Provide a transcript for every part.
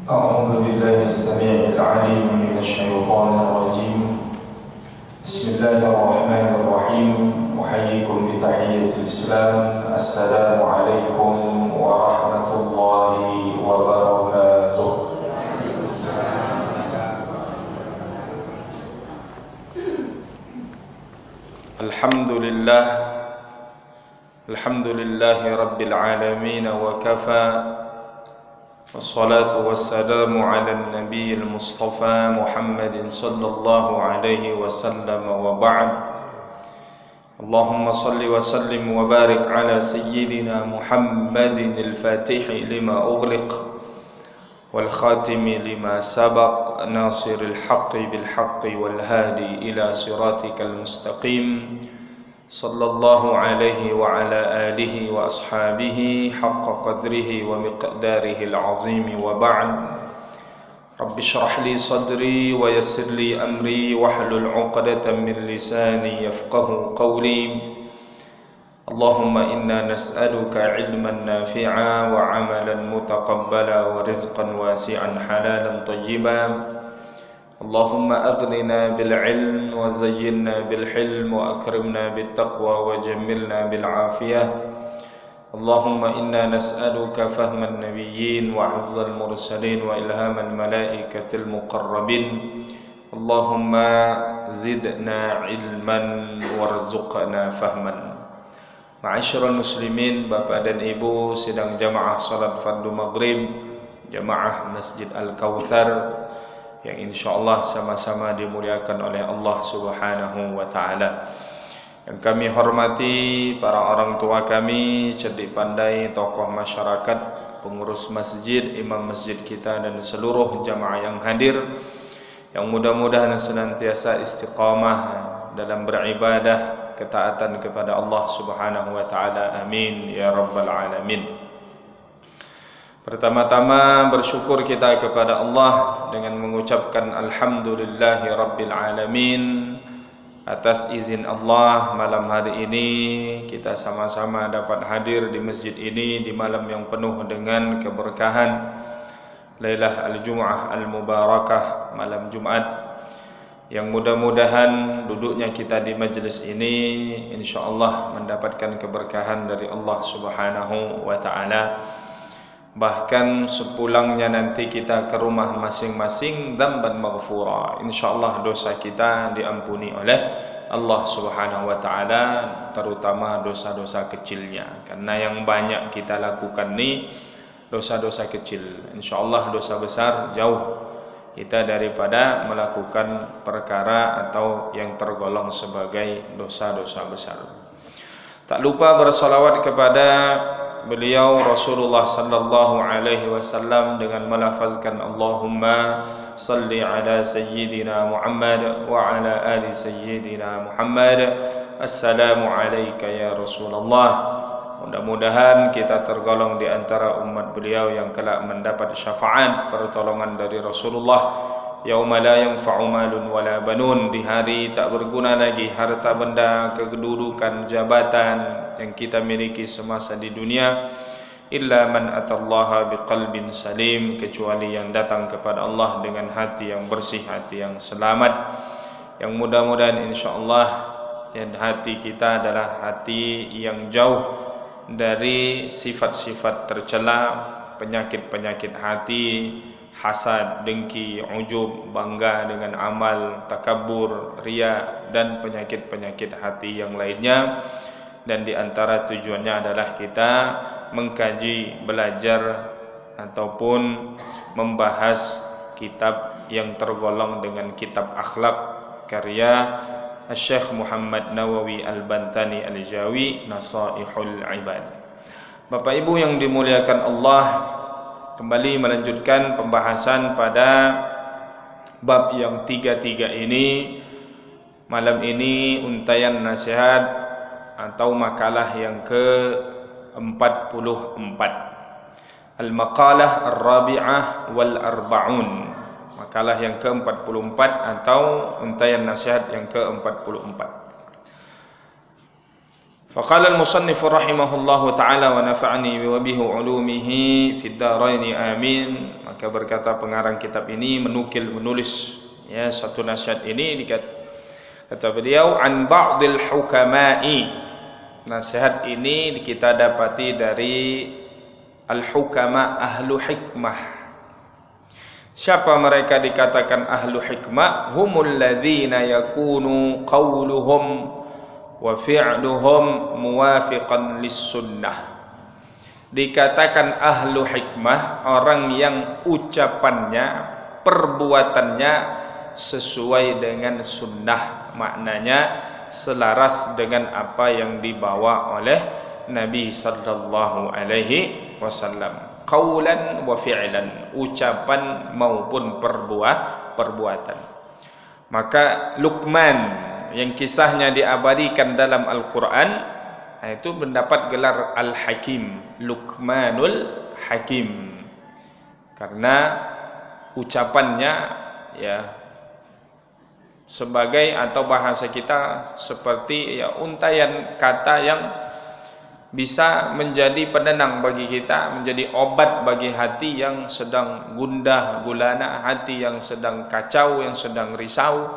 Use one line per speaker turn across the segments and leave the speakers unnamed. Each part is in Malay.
أعوذ بالله السميع العليم من الشيطان الرجيم. بسم الله الرحمن الرحيم. أحييكم بتحية الإسلام. السلام عليكم ورحمة الله وبركاته. الحمد لله رب العالمين وكفى، والصلاة والسلام على النبي المصطفى محمد صلى الله عليه وسلم، وبعد. اللهم صل وسلم وبارك على سيدنا محمد الفاتح لما أغلق والخاتم لما سبق، ناصر الحق بالحق والهادي إلى صراطك المستقيم، صلى الله عليه وعلى آله وأصحابه حق قدره ومقداره العظيم، وبعد. رب اشرح لي صدري ويسر لي أمري واحلل عقدة من لساني يفقه قولي. اللهم إنا نسألك علما نافعا وعملا متقبلا ورزقا واسعا حلالا طيبا. اللهم أغننا بالعلم وزينا بالحلم وأكرمنا بالتقوى وجملنا بالعافية. اللهم إنا نسألك فهم النبيين وحفظ المرسلين وإلهام الملائكة المقربين. اللهم زدنا علما وارزقنا فهما. Ma'asyiral muslimin, Bapak dan Ibu sedang jamaah salat fardu maghrib jamaah Masjid Al-Kautsar yang insyaallah sama-sama dimuliakan oleh Allah Subhanahu wa taala. Yang kami hormati para orang tua kami, cerdik pandai, tokoh masyarakat, pengurus masjid, imam masjid kita dan seluruh jamaah yang hadir, yang mudah-mudahan senantiasa istiqamah dalam beribadah, ketaatan kepada Allah Subhanahu wa taala. Amin ya rabbal alamin. Pertama-tama bersyukur kita kepada Allah dengan mengucapkan alhamdulillahi rabbil alamin. Atas izin Allah, malam hari ini kita sama-sama dapat hadir di masjid ini di malam yang penuh dengan keberkahan, Lailah al-Jum'ah al-Mubarakah, malam Jumat, yang mudah-mudahan duduknya kita di majlis ini insyaallah mendapatkan keberkahan dari Allah Subhanahu wa taala. Bahkan sepulangnya nanti kita ke rumah masing-masing dzamban maghfura, insyaallah dosa kita diampuni oleh Allah Subhanahu wa taala, terutama dosa-dosa kecilnya. Karena yang banyak kita lakukan nih dosa-dosa kecil. Insyaallah dosa besar jauh kita daripada melakukan perkara atau yang tergolong sebagai dosa-dosa besar. Tak lupa bersalawat kepada beliau Rasulullah sallallahu alaihi wasallam dengan melafazkan Allahumma salli ala sayyidina Muhammad wa ala ali sayyidina Muhammad. Assalamu alayka ya Rasulullah. Mudah-mudahan kita tergolong di antara umat beliau yang kelak mendapat syafaat pertolongan dari Rasulullah. Yauma la yanfa'u malun wala banun, di hari tak berguna lagi harta benda, kedudukan, jabatan yang kita miliki semasa di dunia, illa man atallaha biqalbin salim, kecuali yang datang kepada Allah dengan hati yang bersih, hati yang selamat. Yang mudah-mudahan insyaallah yang hati kita adalah hati yang jauh dari sifat-sifat tercela, penyakit-penyakit hati, hasad, dengki, ujub, bangga dengan amal, takabur, riya, dan penyakit-penyakit hati yang lainnya. Dan di antara tujuannya adalah kita mengkaji, belajar, ataupun membahas kitab yang tergolong dengan kitab akhlak karya Syekh Muhammad Nawawi Al-Bantani Al-Jawi, Nasaihul Ibad. Bapak Ibu yang dimuliakan Allah, kembali melanjutkan pembahasan pada bab yang 33 ini. Malam ini untayan nasihat atau makalah yang ke-44, Al-Maqalah Ar-Rabi'ah wal-Arba'un, makalah yang ke-44 atau untayan nasihat yang ke-44. Faqala al-musannif rahimahullahu taala wa nafa'ani wa bihi ulumihi fid dharain amin. Maka berkata pengarang kitab ini menulis ya satu nasihat ini, kata beliau, an ba'dil hukama'i. Nasihat ini kita dapati dari al-hukama, ahlu hikmah. Siapa mereka dikatakan ahlu hikmah? Humul ladzina yakunu qawluhum wa fi'luhum muwafiqan lis-sunnah. Dikatakan ahlu hikmah orang yang ucapannya, perbuatannya sesuai dengan sunnah, maknanya selaras dengan apa yang dibawa oleh Nabi sallallahu alaihi wasallam, qaulan wa fi'lan, ucapan maupun perbuatan. Maka Luqman yang kisahnya diabadikan dalam Al-Quran itu mendapat gelar Al-Hakim, Luqmanul Hakim, karena ucapannya ya sebagai, atau bahasa kita seperti ya untayan kata yang bisa menjadi penenang bagi kita, menjadi obat bagi hati yang sedang gundah gulana, hati yang sedang kacau, yang sedang risau,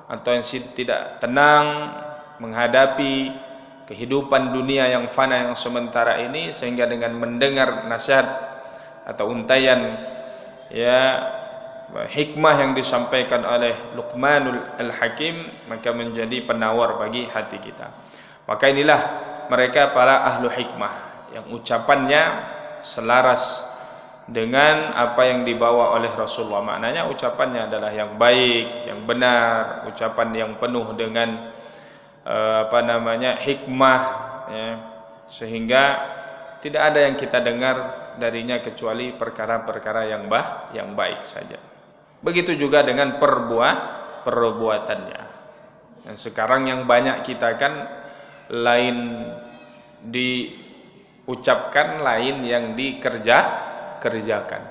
atau yang tidak tenang menghadapi kehidupan dunia yang fana, yang sementara ini. Sehingga dengan mendengar nasihat atau untayan ya hikmah yang disampaikan oleh Luqmanul Al-Hakim, maka menjadi penawar bagi hati kita. Maka inilah mereka para ahlu hikmah yang ucapannya selaras dengan apa yang dibawa oleh Rasulullah. Maknanya ucapannya adalah yang baik, yang benar, ucapan yang penuh dengan hikmah ya, sehingga tidak ada yang kita dengar darinya kecuali perkara-perkara yang baik saja. Begitu juga dengan perbuatannya. Dan sekarang yang banyak kita kan lain diucapkan, lain yang dikerjakan.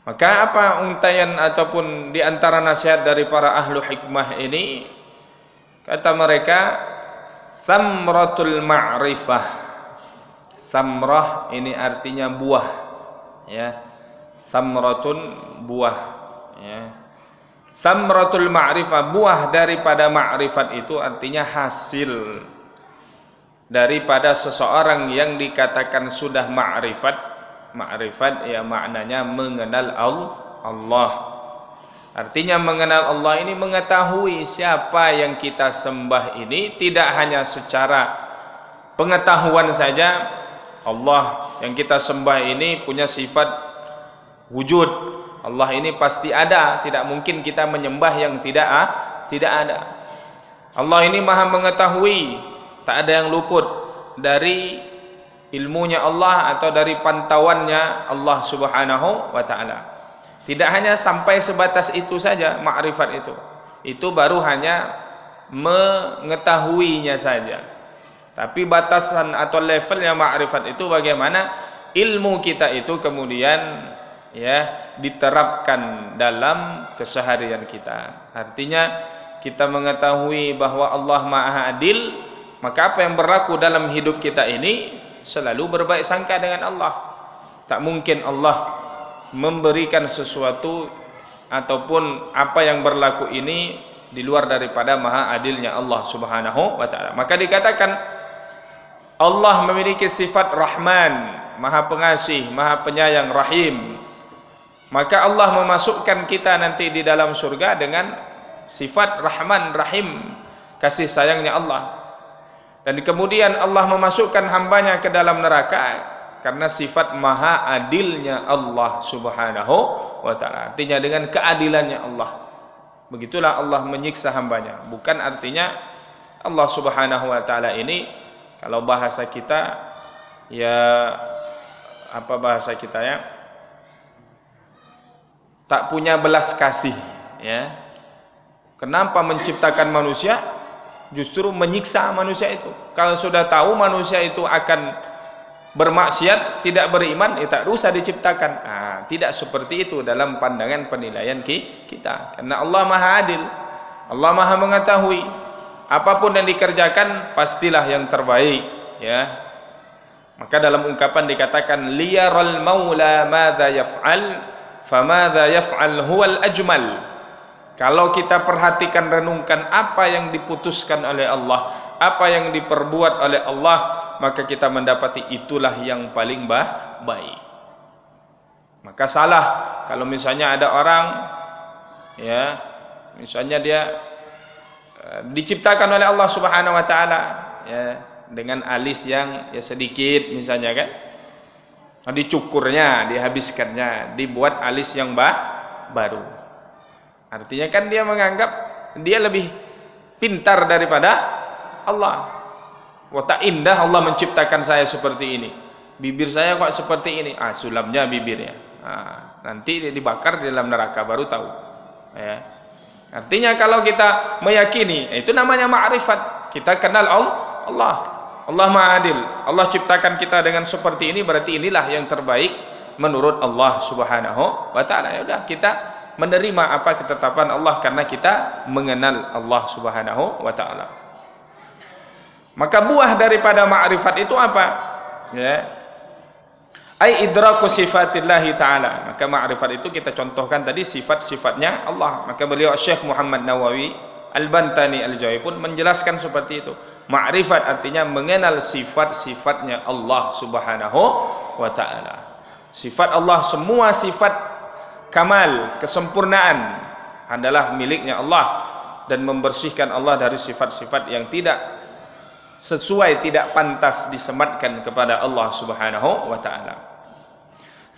Maka apa untayan ataupun di antara nasihat dari para ahlu hikmah ini? Kata mereka, thamratul ma'rifah. Thamrah ini artinya buah, ya. Thamratun buah, ya. Thamratul ma'rifah, buah daripada ma'rifat itu artinya hasil daripada seseorang yang dikatakan sudah ma'rifat. Ma'rifat ya maknanya mengenal Allah. Artinya mengenal Allah ini mengetahui siapa yang kita sembah ini, tidak hanya secara pengetahuan saja. Allah yang kita sembah ini punya sifat wujud. Allah ini pasti ada, tidak mungkin kita menyembah yang tidak ada. Allah ini maha mengetahui, tak ada yang luput dari ilmunya Allah atau dari pantauannya Allah subhanahu wa ta'ala. Tidak hanya sampai sebatas itu saja ma'rifat itu baru hanya mengetahuinya saja. Tapi batasan atau levelnya ma'rifat itu bagaimana ilmu kita itu kemudian ya diterapkan dalam keseharian kita. Artinya kita mengetahui bahwa Allah maha adil, maka apa yang berlaku dalam hidup kita ini selalu berbaik sangka dengan Allah. Tak mungkin Allah memberikan sesuatu ataupun apa yang berlaku ini di luar daripada maha adilnya Allah subhanahu wa ta'ala. Maka dikatakan Allah memiliki sifat Rahman, maha pengasih, maha penyayang, Rahim. Maka Allah memasukkan kita nanti di dalam surga dengan sifat Rahman, Rahim, kasih sayangnya Allah. Dan kemudian Allah memasukkan hambanya ke dalam neraka karena sifat maha adilnya Allah subhanahu wa ta'ala. Artinya dengan keadilannya Allah, begitulah Allah menyiksa hambanya. Bukan artinya Allah subhanahu wa ta'ala ini, kalau bahasa kita ya apa bahasa kita ya, tak punya belas kasih ya. Kenapa menciptakan manusia? Justru menyiksa manusia itu. Kalau sudah tahu manusia itu akan bermaksiat, tidak beriman, tak usah diciptakan. Tidak seperti itu dalam pandangan penilaian kita. Karena Allah maha adil, Allah maha mengetahui. apapun yang dikerjakan pastilah yang terbaik, ya. Maka dalam ungkapan dikatakan liyaral maula madza yaf'al famadza yaf'al huwal ajmal. Kalau kita perhatikan, renungkan apa yang diputuskan oleh Allah, apa yang diperbuat oleh Allah, maka kita mendapati itulah yang paling baik. Maka salah kalau misalnya ada orang, ya, misalnya dia diciptakan oleh Allah Subhanahu wa taala, ya, dengan alis yang ya sedikit misalnya kan, dicukurnya, dihabiskannya, dibuat alis yang baru. Artinya kan dia menganggap dia lebih pintar daripada Allah. Wah, tak indah Allah menciptakan saya seperti ini. Bibir saya kok seperti ini. Sulamnya bibirnya. Nanti dia dibakar di dalam neraka baru tahu. Ya. Artinya kalau kita meyakini, itu namanya ma'rifat. Kita kenal Allah. Allah Ma'adil. Allah ciptakan kita dengan seperti ini, berarti inilah yang terbaik menurut Allah Subhanahu wa taala. Ya udah, kita menerima apa ketetapan Allah karena kita mengenal Allah Subhanahu wa taala. Maka buah daripada ma'rifat itu apa? Ya. Ai idraku sifatillahi taala. Maka ma'rifat itu kita contohkan tadi sifat-sifatnya Allah. Maka beliau Syekh Muhammad Nawawi Al-Bantani Al-Jawi pun menjelaskan seperti itu. Ma'rifat artinya mengenal sifat-sifatnya Allah Subhanahu wa taala. Sifat Allah, semua sifat kamal, kesempurnaan adalah miliknya Allah, dan membersihkan Allah dari sifat-sifat yang tidak sesuai, tidak pantas disematkan kepada Allah Subhanahu wa taala.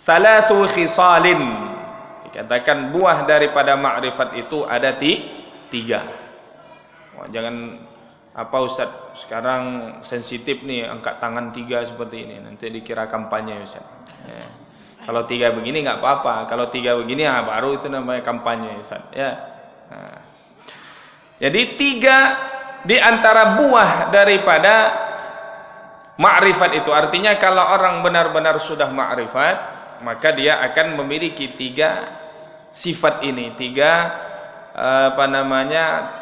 Thalathu khisalin, dikatakan buah daripada ma'rifat itu ada tiga. Wah, jangan apa Ustaz, sekarang sensitif nih angkat tangan 3 seperti ini, nanti dikira kampanye Ustaz. Ya. Kalau 3 begini nggak apa-apa, kalau 3 begini baru itu namanya kampanye, Ustaz. Ya. Nah. Jadi 3 di antara buah daripada ma'rifat itu, artinya kalau orang benar-benar sudah ma'rifat, maka dia akan memiliki 3 sifat ini, 3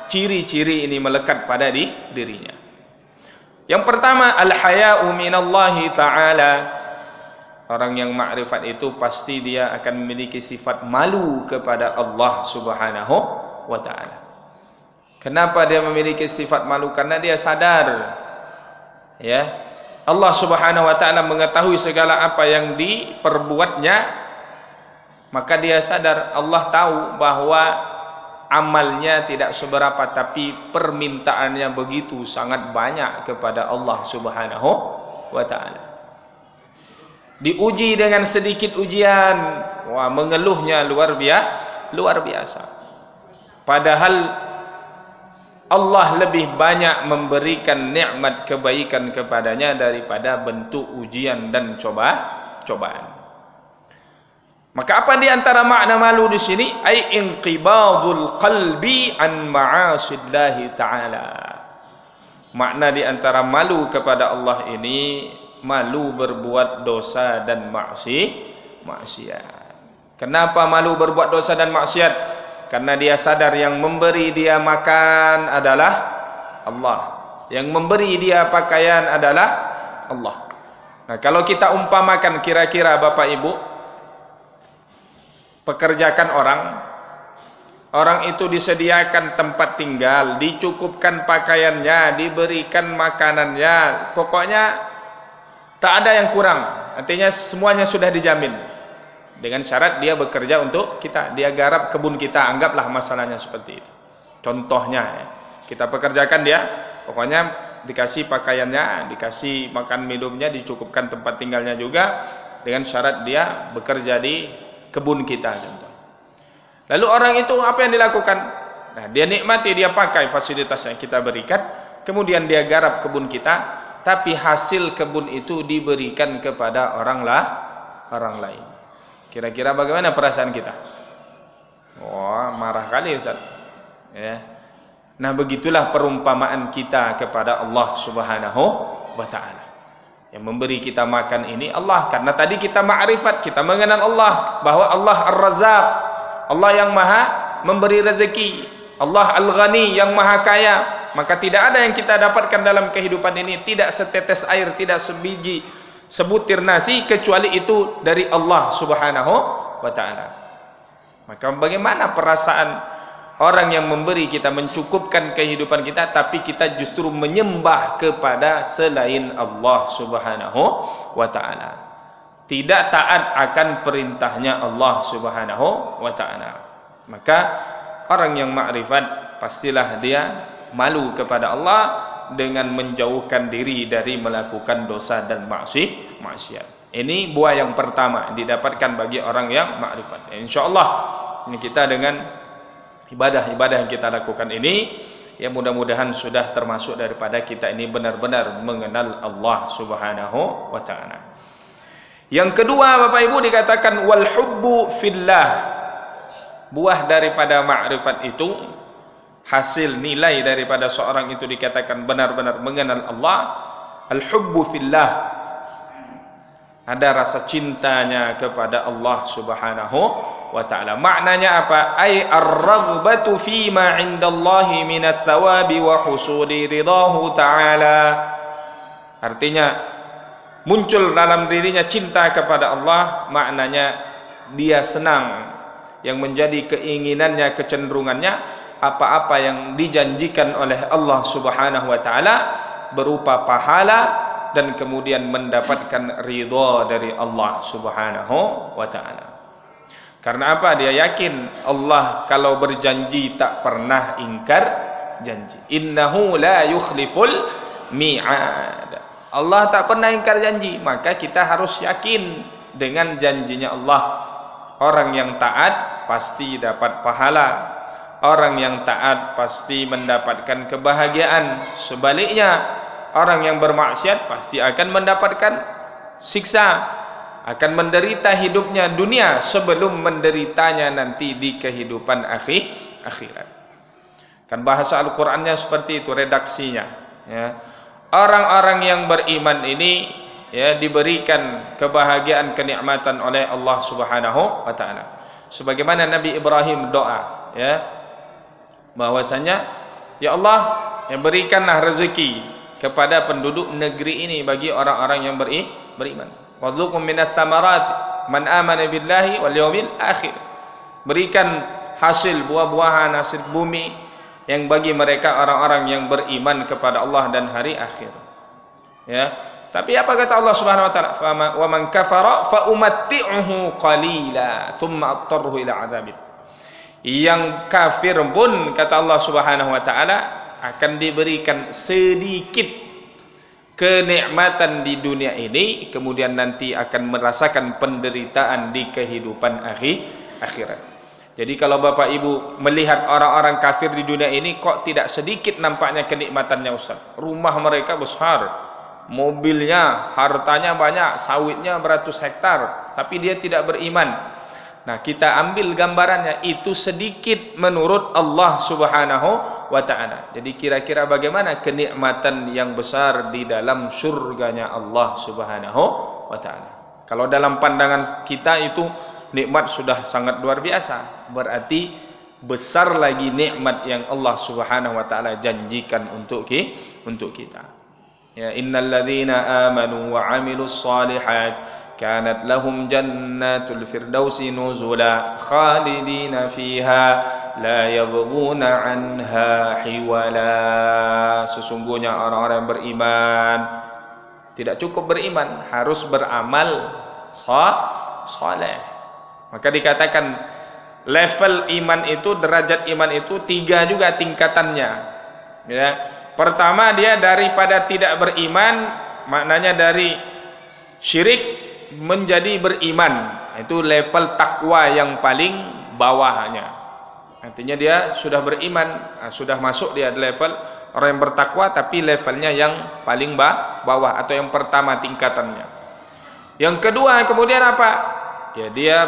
ciri-ciri ini melekat pada dirinya. Yang pertama, al-haya'u minallahi ta'ala. Orang yang ma'rifat itu pasti dia akan memiliki sifat malu kepada Allah Subhanahu wa ta'ala. Kenapa dia memiliki sifat malu? Karena dia sadar, ya, Allah Subhanahu wa ta'ala mengetahui segala apa yang diperbuatnya. Maka dia sadar, Allah tahu bahwa amalnya tidak seberapa, tapi permintaannya begitu sangat banyak kepada Allah Subhanahu wa ta'ala. Diuji dengan sedikit ujian, wah, mengeluhnya luar biasa. Padahal Allah lebih banyak memberikan nikmat kebaikan kepadanya daripada bentuk ujian dan cobaan. Maka apa di antara makna malu di sini? Ai inqibadul qalbi an ma'asillahi ta'ala. Makna di antara malu kepada Allah ini, malu berbuat dosa dan maksiat. Kenapa malu berbuat dosa dan maksiat? Karena dia sadar yang memberi dia makan adalah Allah, yang memberi dia pakaian adalah Allah. Nah, kalau kita umpamakan, kira-kira Bapak Ibu pekerjakan orang itu disediakan tempat tinggal, dicukupkan pakaiannya, diberikan makanannya, pokoknya tak ada yang kurang. Artinya semuanya sudah dijamin. Dengan syarat dia bekerja untuk kita, dia garap kebun kita, anggaplah masalahnya seperti itu. Contohnya, ya, kita pekerjakan dia, pokoknya dikasih pakaiannya, dikasih makan minumnya, dicukupkan tempat tinggalnya juga, dengan syarat dia bekerja di kebun kita, contoh. Lalu orang itu apa yang dilakukan? Nah, dia nikmati, dia pakai fasilitas yang kita berikan, kemudian dia garap kebun kita, tapi hasil kebun itu diberikan kepada orang lain. Kira-kira bagaimana perasaan kita? Wah, marah kali Ustaz. Ya. Nah, begitulah perumpamaan kita kepada Allah Subhanahu wa ta'ala. Yang memberi kita makan ini Allah, karena tadi kita ma'rifat, kita mengenal Allah, bahwa Allah Ar-Razzaq, Allah yang maha memberi rezeki. Allah Al-Ghani, yang maha kaya, maka tidak ada yang kita dapatkan dalam kehidupan ini, tidak setetes air, tidak sebiji, sebutir nasi, kecuali itu dari Allah Subhanahu wa ta'ala. Maka bagaimana perasaan orang yang memberi kita, mencukupkan kehidupan kita, tapi kita justru menyembah kepada selain Allah Subhanahu wa ta'ala, tidak taat akan perintahnya Allah Subhanahu wa ta'ala. Maka orang yang ma'rifat pastilah dia malu kepada Allah dengan menjauhkan diri dari melakukan dosa dan maksiat. Ini buah yang pertama didapatkan bagi orang yang ma'rifat. Insyaallah ini kita dengan ibadah-ibadah yang kita lakukan ini, ya mudah-mudahan sudah termasuk daripada kita ini benar-benar mengenal Allah Subhanahu wa ta'ala. Yang kedua Bapak Ibu dikatakan wal hubbu fillah. Buah daripada ma'rifat itu, hasil nilai daripada seorang itu dikatakan benar-benar mengenal Allah, al-hubbu fillah, ada rasa cintanya kepada Allah Subhanahu wa ta'ala. Maknanya apa? Ay ar-raghbatu fima 'indallahi minats thawabi wa husuli ridahu ta'ala. Artinya muncul dalam dirinya cinta kepada Allah, maknanya dia senang, yang menjadi keinginannya, kecenderungannya, apa-apa yang dijanjikan oleh Allah Subhanahu wa ta'ala berupa pahala dan kemudian mendapatkan ridha dari Allah Subhanahu wa ta'ala. Karena apa? Dia yakin Allah kalau berjanji tak pernah ingkar janji. Innahu la yukhliful mi'ad. Allah tak pernah ingkar janji, maka kita harus yakin dengan janjinya Allah. Orang yang taat pasti dapat pahala, orang yang taat pasti mendapatkan kebahagiaan. Sebaliknya, orang yang bermaksiat pasti akan mendapatkan siksa, akan menderita hidupnya dunia sebelum menderitanya nanti di kehidupan akhirat. Kan bahasa Al-Qur'annya seperti itu redaksinya, ya. Orang-orang yang beriman ini, ya, diberikan kebahagiaan, kenikmatan oleh Allah Subhanahu wa ta'ala. Sebagaimana Nabi Ibrahim doa, ya, bahwasanya ya Allah, yang berikanlah rezeki kepada penduduk negeri ini bagi orang-orang yang beriman. Warzuqhum minats tsamarat man amana billahi wal yawmil akhir. Berikan hasil buah-buahan, hasil bumi yang bagi mereka orang-orang yang beriman kepada Allah dan hari akhir. Ya. Tapi apa kata Allah Subhanahu wa taala? Wa man kafara fa umatti'uhu qalila thumma attarhu ila adzab. Yang kafir pun kata Allah Subhanahu wa taala akan diberikan sedikit kenikmatan di dunia ini, kemudian nanti akan merasakan penderitaan di kehidupan akhirat. Jadi kalau Bapak Ibu melihat orang-orang kafir di dunia ini, kok tidak sedikit nampaknya kenikmatannya Ustaz. Rumah mereka besar, mobilnya, hartanya banyak, sawitnya beratus hektar, tapi dia tidak beriman. Nah, kita ambil gambarannya, itu sedikit menurut Allah Subhanahu wa ta'ala. Jadi kira-kira bagaimana kenikmatan yang besar di dalam surganya Allah Subhanahu wa ta'ala. Kalau dalam pandangan kita itu nikmat sudah sangat luar biasa, berarti besar lagi nikmat yang Allah Subhanahu wa ta'ala janjikan untuk kita. Ya, innal ladzina amanu wa 'amilus shalihat kanat lahum jannatul firdausi nuzula khalidina fiha la yabghuna 'anha hiwala. Sesungguhnya orang-orang yang beriman tidak cukup beriman, harus beramal saleh. Maka dikatakan level iman itu, derajat iman itu 3 juga tingkatannya. Ya. Pertama, dia daripada tidak beriman, maknanya dari syirik menjadi beriman. Itu level takwa yang paling bawahnya. Artinya dia sudah beriman, sudah masuk dia level orang yang bertakwa, tapi levelnya yang paling bawah atau yang pertama tingkatannya. Yang kedua kemudian apa? Ya, dia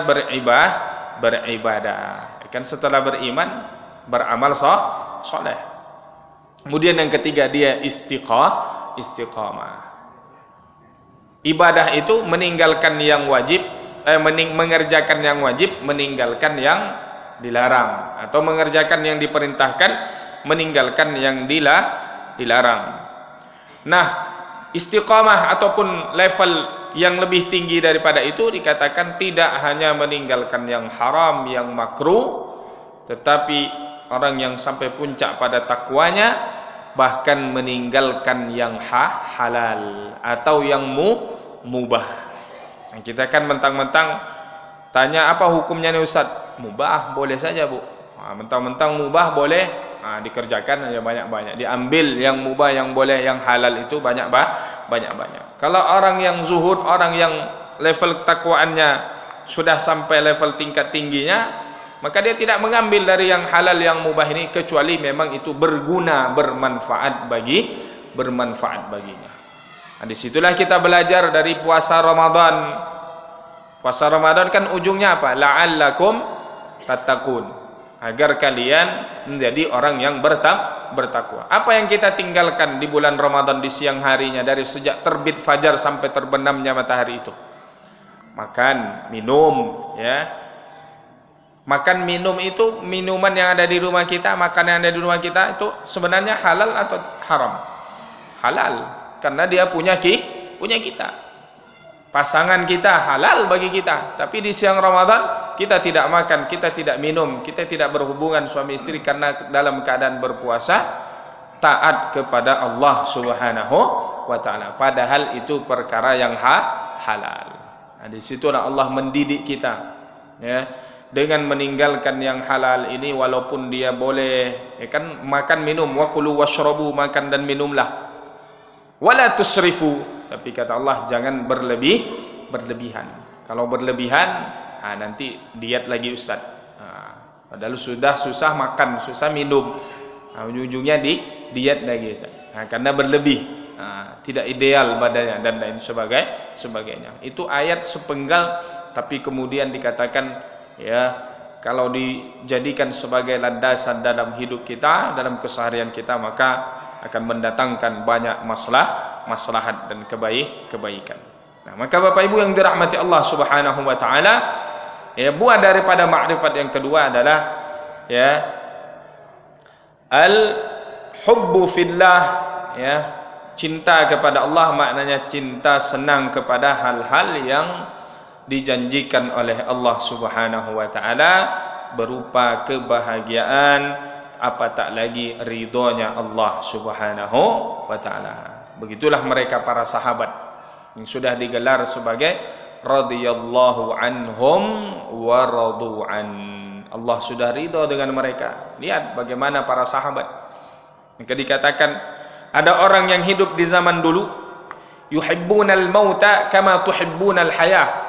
beribadah. Kan setelah beriman, beramal soleh. Kemudian yang ketiga dia istiqamah. Ibadah itu meninggalkan yang wajib, mengerjakan yang wajib, meninggalkan yang dilarang, atau mengerjakan yang diperintahkan, meninggalkan yang dilarang. Nah, istiqamah ataupun level yang lebih tinggi daripada itu dikatakan tidak hanya meninggalkan yang haram, yang makruh, tetapi orang yang sampai puncak pada takwanya bahkan meninggalkan yang halal atau yang mubah. Nah, kita kan mentang-mentang tanya apa hukumnya nih Ustaz? Mubah boleh saja Bu. Mentang-mentang mubah boleh, dikerjakan aja banyak-banyak. Diambil yang mubah, yang boleh, yang halal itu banyak-banyak. Kalau orang yang zuhud, orang yang level ketakwaannya sudah sampai level tingkat tingginya, maka dia tidak mengambil dari yang halal, yang mubah ini, kecuali memang itu berguna, bermanfaat baginya. Nah, disitulah kita belajar dari puasa Ramadan. Puasa Ramadan kan ujungnya apa? La'allakum tattaqun, agar kalian menjadi orang yang bertakwa. Apa yang kita tinggalkan di bulan Ramadan di siang harinya, dari sejak terbit fajar sampai terbenamnya matahari itu? Makan, minum, ya. Makan, minum itu, minuman yang ada di rumah kita, makanan yang ada di rumah kita itu sebenarnya halal atau haram? Halal, karena dia punya kita. Pasangan kita halal bagi kita, tapi di siang Ramadan kita tidak makan, kita tidak minum, kita tidak berhubungan suami istri karena dalam keadaan berpuasa, taat kepada Allah Subhanahu wa taala, padahal itu perkara yang halal. Nah, disitulah Allah mendidik kita, ya, dengan meninggalkan yang halal ini, walaupun dia boleh, ya kan, makan minum, wa kulu washrabu, makan dan minumlah, wala tusrifu, tapi kata Allah jangan berlebihan. Kalau berlebihan, nanti diet lagi Ustaz. Padahal sudah susah makan, susah minum, ujung-ujungnya diet lagi Ustaz. Karena berlebih, tidak ideal badannya dan lain sebagainya. Itu ayat sepenggal, tapi kemudian dikatakan, ya, kalau dijadikan sebagai landasan dalam hidup kita, dalam keseharian kita, maka akan mendatangkan banyak maslahat dan kebaikan. Nah, maka Bapak Ibu yang dirahmati Allah Subhanahu wa taala, ya, buah daripada makrifat yang kedua adalah, ya, al-hubbu fillah, ya, cinta kepada Allah, maknanya cinta senang kepada hal-hal yang dijanjikan oleh Allah Subhanahu wa taala berupa kebahagiaan, apatah lagi ridhonya Allah Subhanahu wa taala. Begitulah mereka para sahabat yang sudah digelar sebagai radhiyallahu anhum wa radu'an. Allah sudah ridho dengan mereka. Lihat bagaimana para sahabat. Maka dikatakan ada orang yang hidup di zaman dulu, yuhibbunal mauta kama tuhibbunal hayah.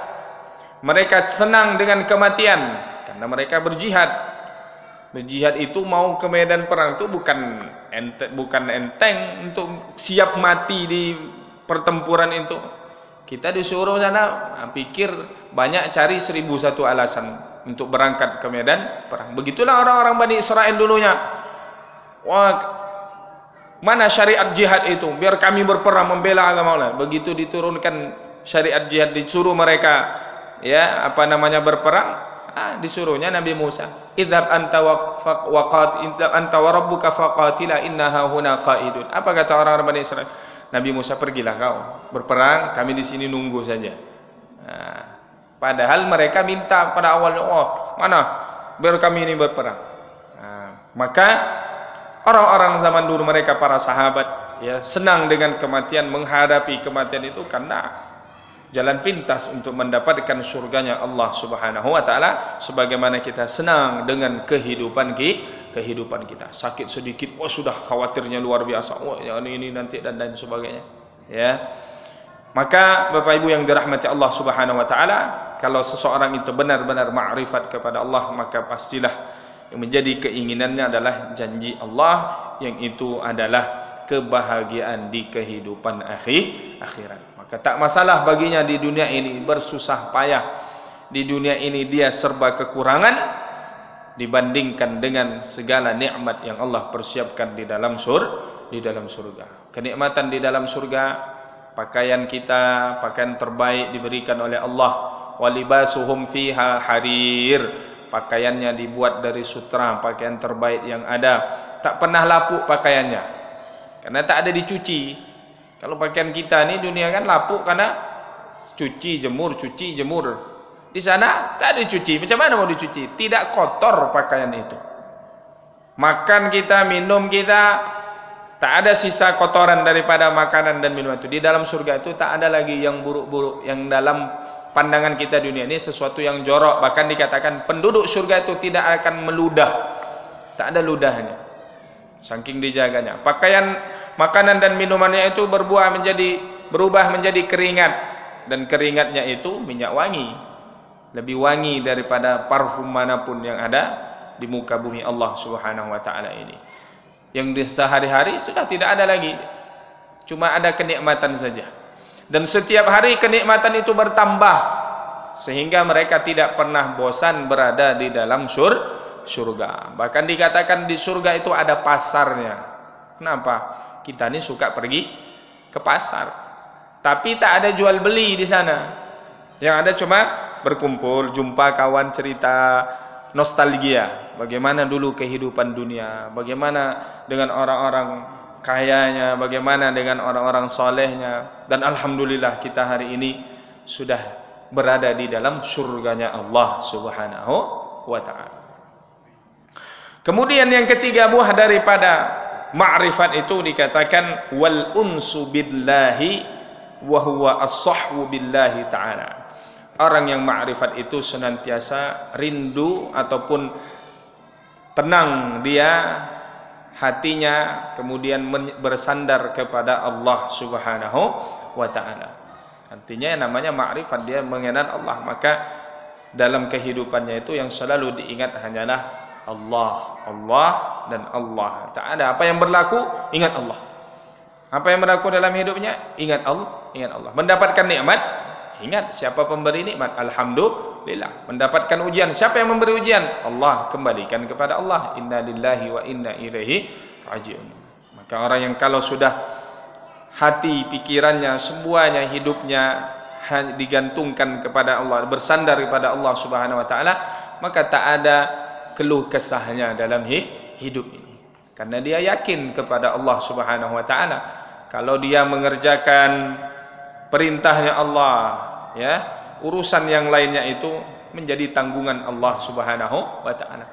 Mereka senang dengan kematian karena mereka berjihad. Berjihad itu mau ke medan perang itu bukan enteng untuk siap mati di pertempuran itu. Kita disuruh sana, pikir banyak, cari 1001 alasan untuk berangkat ke medan perang. Begitulah orang-orang Bani Israel dulunya. Wah, mana syariat jihad itu? Biar kami berperang membela agama Allah. Begitu diturunkan syariat jihad, disuruh mereka, ya, berperang. Disuruhnya Nabi Musa, idhab anta wa rabbuka faqatila innaha huna qaidun. Apa kata orang-orang Bani Israel? Nabi Musa, pergilah kau berperang, kami di sini nunggu saja. Padahal mereka minta pada awalnya, mana biar kami ini berperang. Maka orang-orang zaman dulu, mereka para sahabat, ya, senang dengan kematian, menghadapi kematian itu karena jalan pintas untuk mendapatkan surganya Allah Subhanahu wa taala, sebagaimana kita senang dengan kehidupan kita. Sakit sedikit, sudah khawatirnya luar biasa, ini nanti dan lain sebagainya, ya. Maka Bapak Ibu yang dirahmati Allah Subhanahu wa taala, kalau seseorang itu benar-benar ma'rifat kepada Allah, maka pastilah yang menjadi keinginannya adalah janji Allah, yang itu adalah kebahagiaan di kehidupan akhirat. Maka tak masalah baginya di dunia ini bersusah payah, di dunia ini dia serba kekurangan dibandingkan dengan segala nikmat yang Allah persiapkan di dalam surga. Kenikmatan di dalam surga, pakaian kita, pakaian terbaik diberikan oleh Allah. Walibasuhum fiha harir, pakaiannya dibuat dari sutra, pakaian terbaik yang ada, tak pernah lapuk pakaiannya karena tak ada dicuci. Kalau pakaian kita ni dunia kan lapuk karena cuci jemur. Di sana tak ada dicuci. Macam mana mau dicuci? Tidak kotor pakaian itu. Makan kita, minum kita, tak ada sisa kotoran daripada makanan dan minuman itu. Di dalam surga itu tak ada lagi yang buruk-buruk. Yang dalam pandangan kita dunia ini sesuatu yang jorok. Bahkan dikatakan penduduk surga itu tidak akan meludah. Tak ada ludahnya. Saking dijaganya. Pakaian, makanan dan minumannya itu berubah menjadi keringat. Dan keringatnya itu minyak wangi. Lebih wangi daripada parfum manapun yang ada di muka bumi Allah Subhanahu wa taala ini. Yang di sehari-hari sudah tidak ada lagi. Cuma ada kenikmatan saja. Dan setiap hari kenikmatan itu bertambah sehingga mereka tidak pernah bosan berada di dalam surga. Bahkan dikatakan di surga itu ada pasarnya. Kenapa? Kita ini suka pergi ke pasar. Tapi tak ada jual beli di sana. Yang ada cuma berkumpul, jumpa kawan, cerita, nostalgia. Bagaimana dulu kehidupan dunia, bagaimana dengan orang-orang kayanya, bagaimana dengan orang-orang solehnya. Dan alhamdulillah kita hari ini sudah berada di dalam surganya Allah Subhanahu wa ta'ala. Kemudian yang ketiga, buah daripada ma'rifat itu dikatakan wal unsu billahi wa huwa as-sahwu billahi ta'ala. Orang yang ma'rifat itu senantiasa rindu ataupun tenang dia hatinya, kemudian bersandar kepada Allah Subhanahu wa ta'ala. Artinya yang namanya ma'rifat, dia mengenal Allah, maka dalam kehidupannya itu yang selalu diingat hanyalah Allah, Allah dan Allah. Tak ada apa yang berlaku, ingat Allah. Apa yang berlaku dalam hidupnya, ingat Allah, ingat Allah. Mendapatkan nikmat, ingat siapa pemberi nikmat, alhamdulillah. Mendapatkan ujian, siapa yang memberi ujian, Allah, kembalikan kepada Allah. Inna lillahi wa inna ilaihi raji'un. Maka orang yang kalau sudah hati, pikirannya, semuanya, hidupnya digantungkan kepada Allah, bersandar kepada Allah Subhanahu wa taala, maka tak ada keluh kesahnya dalam hidup ini. Karena dia yakin kepada Allah Subhanahu wa taala. Kalau dia mengerjakan perintahnya Allah, ya, urusan yang lainnya itu menjadi tanggungan Allah Subhanahu wa taala.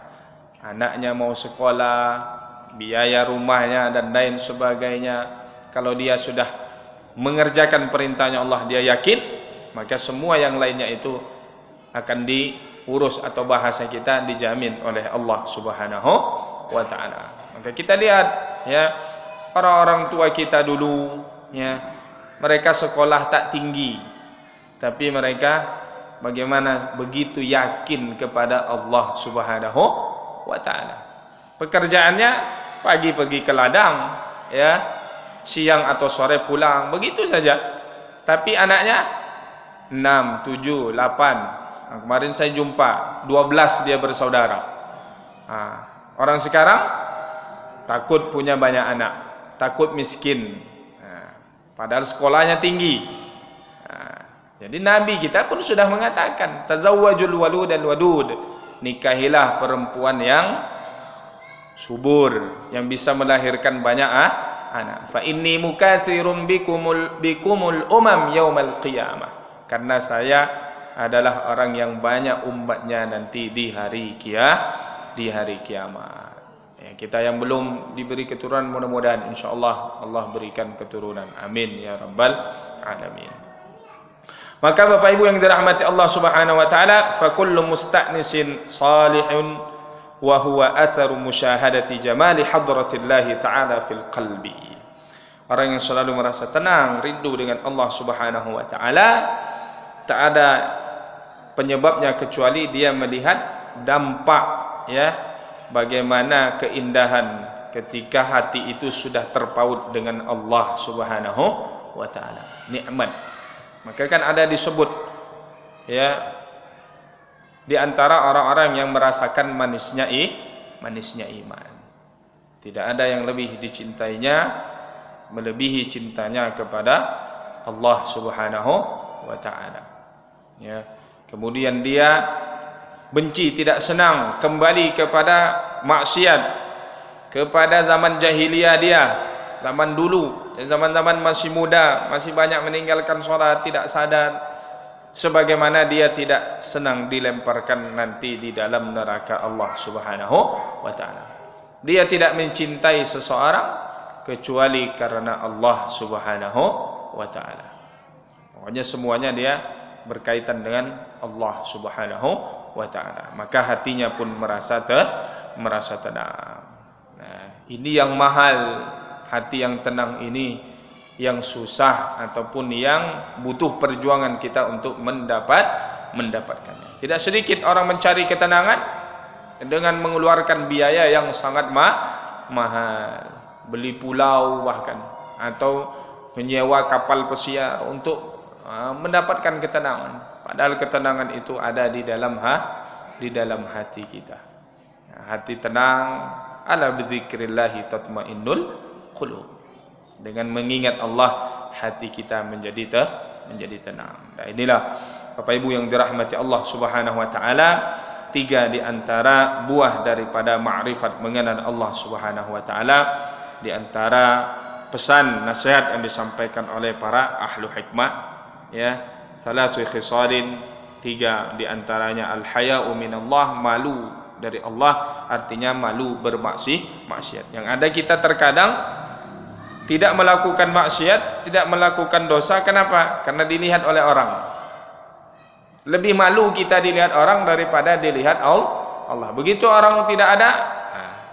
Anaknya mau sekolah, biaya rumahnya dan lain sebagainya. Kalau dia sudah mengerjakan perintahnya Allah, dia yakin, maka semua yang lainnya itu akan diurus atau bahasa kita dijamin oleh Allah Subhanahu wa taala. Maka kita lihat, ya, orang-orang tua kita dulu, ya, mereka sekolah tak tinggi, tapi mereka bagaimana begitu yakin kepada Allah Subhanahu wa taala. Pekerjaannya pagi pergi ke ladang, ya, siang atau sore pulang, begitu saja. Tapi anaknya 6, 7, 8. Kemarin saya jumpa 12 dia bersaudara. Orang sekarang takut punya banyak anak, takut miskin. Padahal sekolahnya tinggi. Jadi Nabi kita pun sudah mengatakan, tazawwajul walud dan wadud, nikahilah perempuan yang subur, yang bisa melahirkan banyak anak. Fa inni mukatsirun bikumul umam yaumal qiyamah. Karena saya adalah orang yang banyak umatnya nanti di hari kiamat. Ya, kita yang belum diberi keturunan, mudah-mudahan insyaallah Allah berikan keturunan. Amin ya rabbal alamin. Maka Bapak Ibu yang dirahmati Allah Subhanahu wa taala, fa kullu musta'nisin salihun wa huwa atharu musyahadati jamali hadratillahi ta'ala fil qalbi. Orang yang selalu merasa tenang, rindu dengan Allah Subhanahu wa taala, tak ada penyebabnya kecuali dia melihat dampak, ya, bagaimana keindahan ketika hati itu sudah terpaut dengan Allah Subhanahu wa taala. Nikmat. Maka kan ada disebut, ya, di antara orang-orang yang merasakan manisnya iman. Tidak ada yang lebih dicintainya melebihi cintanya kepada Allah Subhanahu wa taala. Ya. Kemudian dia benci, tidak senang, kembali kepada maksiat, kepada zaman jahiliyah dia, zaman dulu, zaman-zaman masih muda, masih banyak meninggalkan sholat, tidak sadar, sebagaimana dia tidak senang dilemparkan nanti di dalam neraka Allah Subhanahu wa taala. Dia tidak mencintai seseorang kecuali karena Allah Subhanahu wa taala. Pokoknya semuanya dia berkaitan dengan Allah Subhanahu wa taala. Maka hatinya pun merasa tenang. Nah, ini yang mahal, hati yang tenang ini yang susah ataupun yang butuh perjuangan kita untuk mendapatkannya. Tidak sedikit orang mencari ketenangan dengan mengeluarkan biaya yang sangat mahal, beli pulau bahkan, atau menyewa kapal pesiar untuk mendapatkan ketenangan. Padahal ketenangan itu ada di dalam hati kita. Hati tenang, ala bidzikrillahi tatmainnul qulub. Dengan mengingat Allah, hati kita menjadi tenang. Nah, inilah Bapak Ibu yang dirahmati Allah Subhanahu wa taala, 3 di antara buah daripada ma'rifat mengenal Allah Subhanahu wa taala, di antara pesan nasihat yang disampaikan oleh para ahlu hikmah, ya, salatu khisalin, 3 di antaranya al-haya'u minallah, malu dari Allah, artinya malu bermaksiat. Yang ada kita terkadang tidak melakukan maksiat, tidak melakukan dosa. Kenapa? Karena dilihat oleh orang. Lebih malu kita dilihat orang daripada dilihat Allah. Begitu orang tidak ada,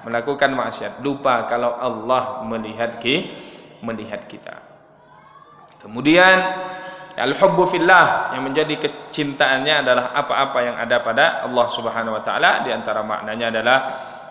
melakukan maksiat, lupa kalau Allah melihat kita. Kemudian al-hubbu fillah, yang menjadi kecintaannya adalah apa-apa yang ada pada Allah Subhanahu wa taala. Di antara maknanya adalah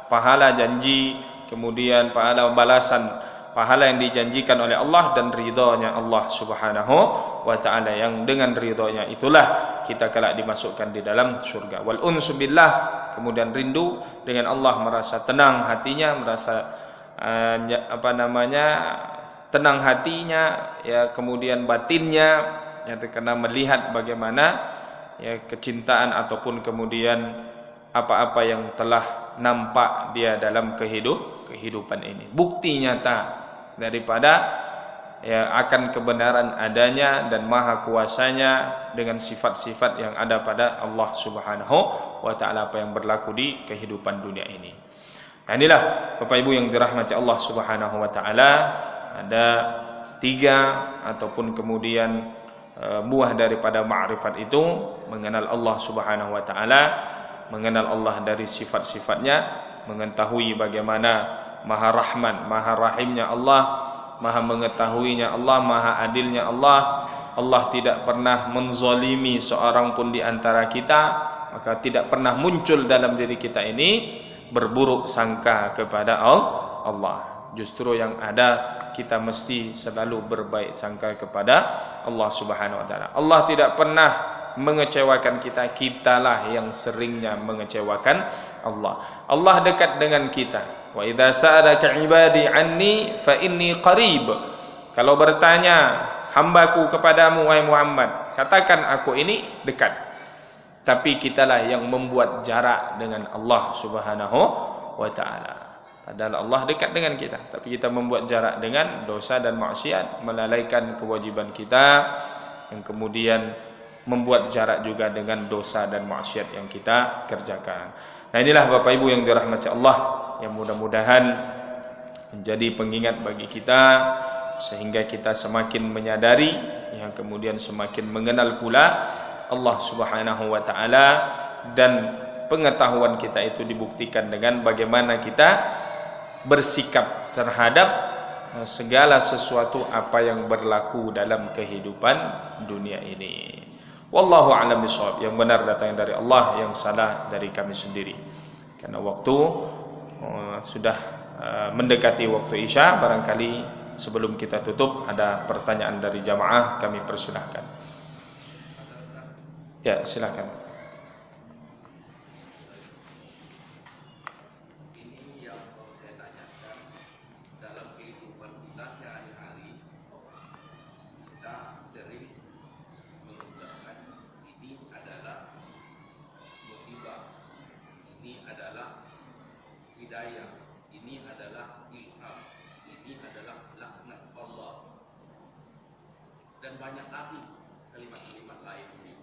pahala janji, kemudian pahala balasan, pahala yang dijanjikan oleh Allah, dan ridhonya Allah Subhanahu wa taala, yang dengan ridhonya itulah kita kelak dimasukkan di dalam surga. Wal unsu billah, kemudian rindu dengan Allah, merasa tenang hatinya, merasa tenang hatinya, ya, kemudian batinnya, ya, karena melihat bagaimana, ya, kecintaan ataupun kemudian apa-apa yang telah nampak dia dalam kehidupan ini, bukti nyata daripada, ya, akan kebenaran adanya dan maha kuasanya dengan sifat-sifat yang ada pada Allah Subhanahu wa taala, apa yang berlaku di kehidupan dunia ini. Nah, inilah Bapak Ibu yang dirahmati Allah Subhanahu wa taala, ada 3 ataupun kemudian buah daripada ma'rifat itu, mengenal Allah Subhanahu wa taala, mengenal Allah dari sifat-sifatnya, mengetahui bagaimana maha rahman, maha rahimnya Allah, maha mengetahuinya Allah, maha adilnya Allah. Allah tidak pernah menzalimi seorang pun di antara kita, maka tidak pernah muncul dalam diri kita ini berburuk sangka kepada Allah. Justru yang ada, kita mesti selalu berbaik sangka kepada Allah Subhanahu wa taala. Allah tidak pernah mengecewakan kita, kitalah yang seringnya mengecewakan Allah. Allah dekat dengan kita. Wa idza sa'alaka 'ibadi 'anni fa inni qarib. Kalau bertanya hambaku kepadamu wahai Muhammad, katakan aku ini dekat. Tapi kitalah yang membuat jarak dengan Allah Subhanahu wa taala. Padahal Allah dekat dengan kita, tapi kita membuat jarak dengan dosa dan maksiat, melalaikan kewajiban kita, yang kemudian membuat jarak juga dengan dosa dan maksiat yang kita kerjakan. Nah, inilah Bapak Ibu yang dirahmati Allah, yang mudah-mudahan menjadi pengingat bagi kita, sehingga kita semakin menyadari, yang kemudian semakin mengenal pula Allah Subhanahu wa taala, dan pengetahuan kita itu dibuktikan dengan bagaimana kita bersikap terhadap segala sesuatu apa yang berlaku dalam kehidupan dunia ini. Wallahu a'lam bishawab. Yang benar datang dari Allah, yang salah dari kami sendiri. Karena waktu sudah mendekati waktu Isya, barangkali sebelum kita tutup ada pertanyaan dari jamaah, kami persilahkan. Ya, silakan.
Sering mengucapkan ini adalah musibah hidayah, ini adalah ilham, ini adalah laknat Allah, dan banyak lagi kalimat-kalimat lain ini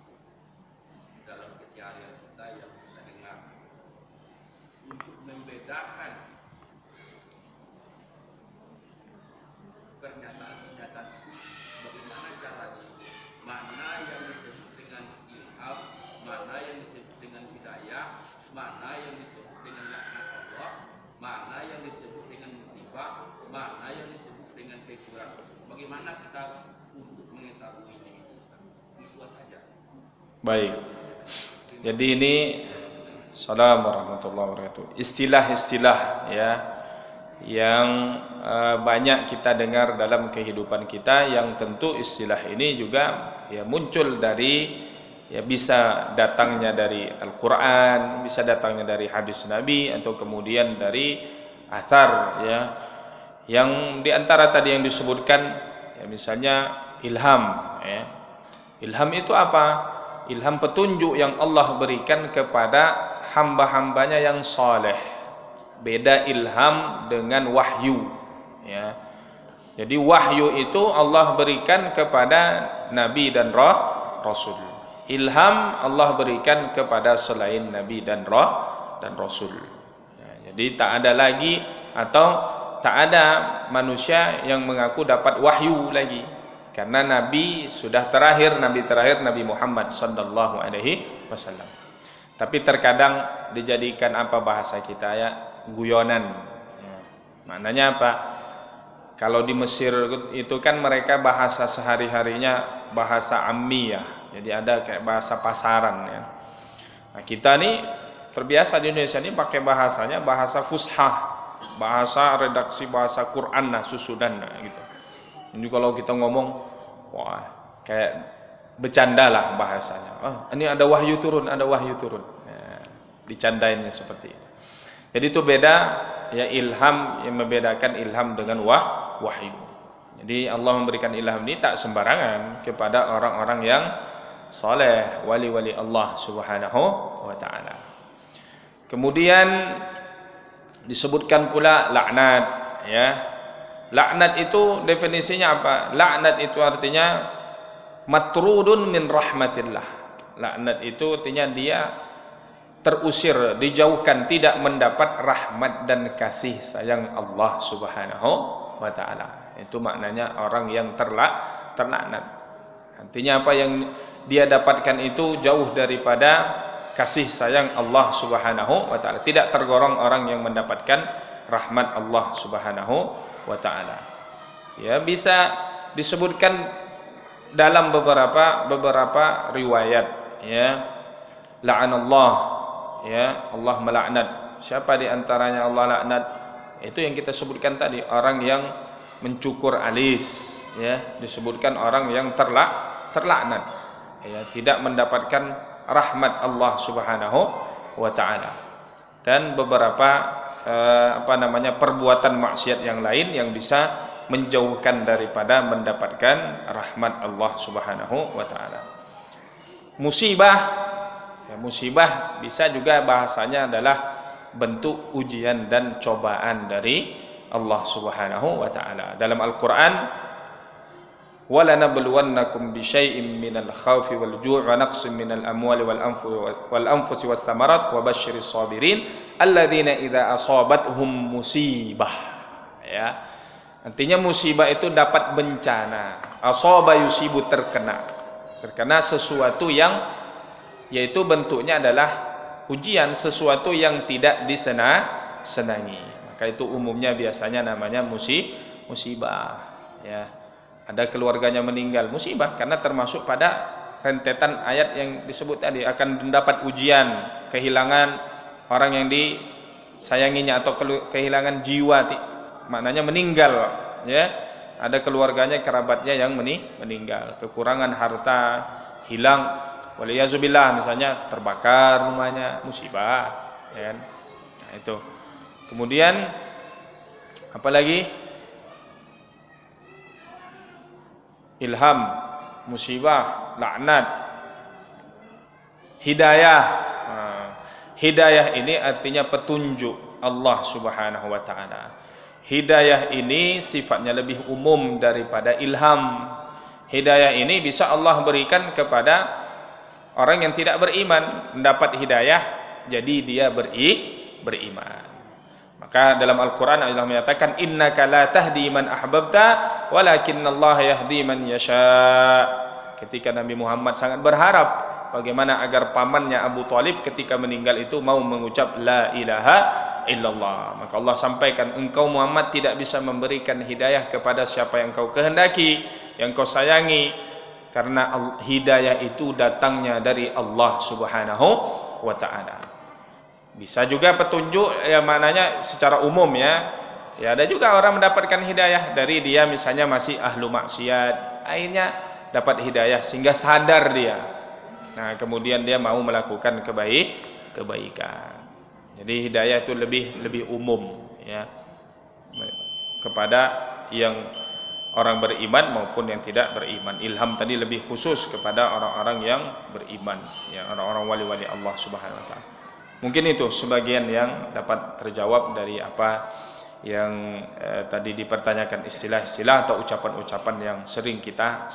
dalam keseharian kita yang kita dengar. Untuk membedakan pernyataan-pernyataan itu, bagaimana caranya, mana yang disebut dengan ilham, mana yang disebut dengan hidayah, mana yang disebut dengan laknat Allah, mana yang disebut dengan musibah, mana yang disebut dengan teguran. Bagaimana kita untuk mengetahuinya itu, Ustaz? Itu saja.
Baik. Jadi ini Assalamualaikum warahmatullahi wabarakatuh. Istilah-istilah ya yang banyak kita dengar dalam kehidupan kita, yang tentu istilah ini juga ya muncul dari, ya bisa datangnya dari Al-Quran, bisa datangnya dari hadis Nabi, atau kemudian dari athar ya. Yang diantara tadi yang disebutkan ya, misalnya ilham ya. Ilham itu apa? Ilham petunjuk yang Allah berikan kepada hamba-hambanya yang saleh. Beda ilham dengan wahyu ya. Jadi wahyu itu Allah berikan kepada nabi dan rasul. Ilham Allah berikan kepada selain nabi dan rasul ya. Jadi tak ada lagi, atau tak ada manusia yang mengaku dapat wahyu lagi, karena nabi sudah terakhir, Nabi Muhammad sallallahu alaihi wasallam. Tapi terkadang dijadikan apa bahasa kita ya, guyonan ya. Maknanya apa? Kalau di Mesir itu kan mereka bahasa sehari-harinya bahasa ammiyah, jadi ada kayak bahasa pasaran ya. Nah, kita nih terbiasa di Indonesia ini pakai bahasanya bahasa fushah, bahasa redaksi bahasa Quran nah susudan nah, gitu. Jadi kalau kita ngomong, wah kayak bercanda lah bahasanya. Oh, ini ada wahyu turun, ada wahyu turun. Ya, dicandainnya seperti itu. Jadi itu beda ya, ilham yang membedakan ilham dengan wahyu. Jadi Allah memberikan ilham ini tak sembarangan kepada orang-orang yang saleh, wali-wali Allah Subhanahu wa taala. Kemudian disebutkan pula laknat ya. Laknat itu definisinya apa? Laknat itu artinya matrudun min rahmatillah. Laknat itu artinya dia terusir, dijauhkan, tidak mendapat rahmat dan kasih sayang Allah Subhanahu wa taala. Itu maknanya orang yang terlaknat. Artinya apa yang dia dapatkan itu jauh daripada kasih sayang Allah Subhanahu wa taala. Tidak tergolong orang yang mendapatkan rahmat Allah Subhanahu wa taala. Ya, bisa disebutkan dalam beberapa riwayat ya. La'anallah ya, Allah melaknat. Siapa di antaranya Allah laknat? Itu yang kita sebutkan tadi, orang yang mencukur alis ya, disebutkan orang yang terlaknat ya, tidak mendapatkan rahmat Allah Subhanahu wa taala. Dan beberapa perbuatan maksiat yang lain yang bisa menjauhkan daripada mendapatkan rahmat Allah Subhanahu wa taala. Musibah ya, musibah bisa juga bahasanya adalah bentuk ujian dan cobaan dari Allah Subhanahu wa taala. Dalam Al-Qur'an, وَلَنَبْلُوَنَّكُمْ بِشَيْءٍ مِّنَ الْخَوْفِ وَالْجُوعِ وَنَقْصٍ مِّنَ الْأَمْوَالِ وَالْأَنفُسِ وَالثَّمَرَاتِ وَبَشِّرِ الصَّابِرِينَ الَّذِينَ إِذَا أَصَابَتْهُم مُّصِيبَةٌ ya. Artinya musibah itu dapat bencana. Asaba yusibu, terkena sesuatu yang, yaitu bentuknya adalah ujian, sesuatu yang tidak disenangi. Maka itu umumnya biasanya namanya musibah ya. Ada keluarganya meninggal, musibah, karena termasuk pada rentetan ayat yang disebut tadi, akan mendapat ujian, kehilangan orang yang disayanginya, atau kehilangan jiwa, maknanya meninggal ya. Ada keluarganya, kerabatnya yang meninggal, kekurangan harta, hilang, waliyazubillah, misalnya terbakar rumahnya, musibah ya. Nah, itu. Kemudian apalagi? Ilham, musibah, laknat, hidayah. Hidayah ini artinya petunjuk Allah Subhanahu wa taala. Hidayah ini sifatnya lebih umum daripada ilham. Hidayah ini bisa Allah berikan kepada orang yang tidak beriman, mendapat hidayah jadi dia beriman. Maka dalam Al-Qur'an Allah menyatakan innaka la tahdi man ahbabta walakinallaha yahdi man yasha. Ketika Nabi Muhammad sangat berharap bagaimana agar pamannya Abu Thalib ketika meninggal itu mau mengucap la ilaha illallah. Maka Allah sampaikan, engkau Muhammad tidak bisa memberikan hidayah kepada siapa yang kau kehendaki, yang kau sayangi, karena hidayah itu datangnya dari Allah Subhanahu wa taala. Bisa juga petunjuk yang maknanya secara umum ya. Ya ada juga orang mendapatkan hidayah dari dia misalnya masih ahlu maksiat, akhirnya dapat hidayah sehingga sadar dia. Nah, kemudian dia mau melakukan kebaikan. Jadi hidayah itu lebih umum ya. Kepada yang orang beriman maupun yang tidak beriman. Ilham tadi lebih khusus kepada orang-orang yang beriman, ya, orang-orang wali-wali Allah Subhanahu wa taala. Mungkin itu sebagian yang dapat terjawab dari apa yang tadi dipertanyakan, istilah-istilah atau ucapan-ucapan yang sering kita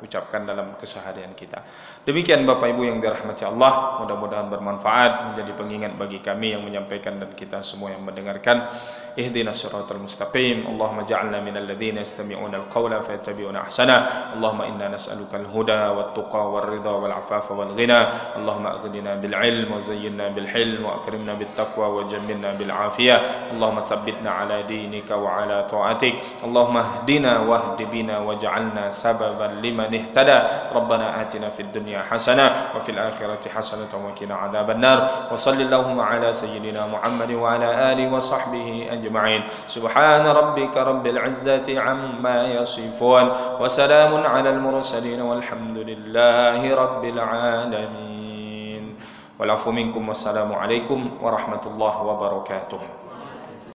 ucapkan dalam keseharian kita. Demikian Bapak Ibu yang dirahmati Allah, mudah-mudahan bermanfaat, menjadi pengingat bagi kami yang menyampaikan dan kita semua yang mendengarkan. Ihdinas siratal mustaqim. Allahumma ja'alna minal ladzina yastami'una al-qawla fayattabi'una ahsana. Allahumma inna nas'aluka al-huda wat-tuqa war-ridha wal-'afafa wal-ghina. Allahumma aghnina bil 'ilm wa zayyinna bil hilm wa akrimna bit taqwa wa jammilna bil 'afiyah. Allahumma ثبتنا على دينك وعلى طاعتك اللهم اهدنا واهد بنا واجعلنا سببا لمن اهتدى ربنا آتنا في الدنيا حسنة وفي الآخرة حسنة وقنا عذاب النار وصل اللهم على سيدنا محمد وعلى آله وصحبه أجمعين سبحان ربك رب العزة عما يصفون وسلام على المرسلين والحمد لله رب العالمين والعفو منكم والسلام عليكم ورحمة الله وبركاته.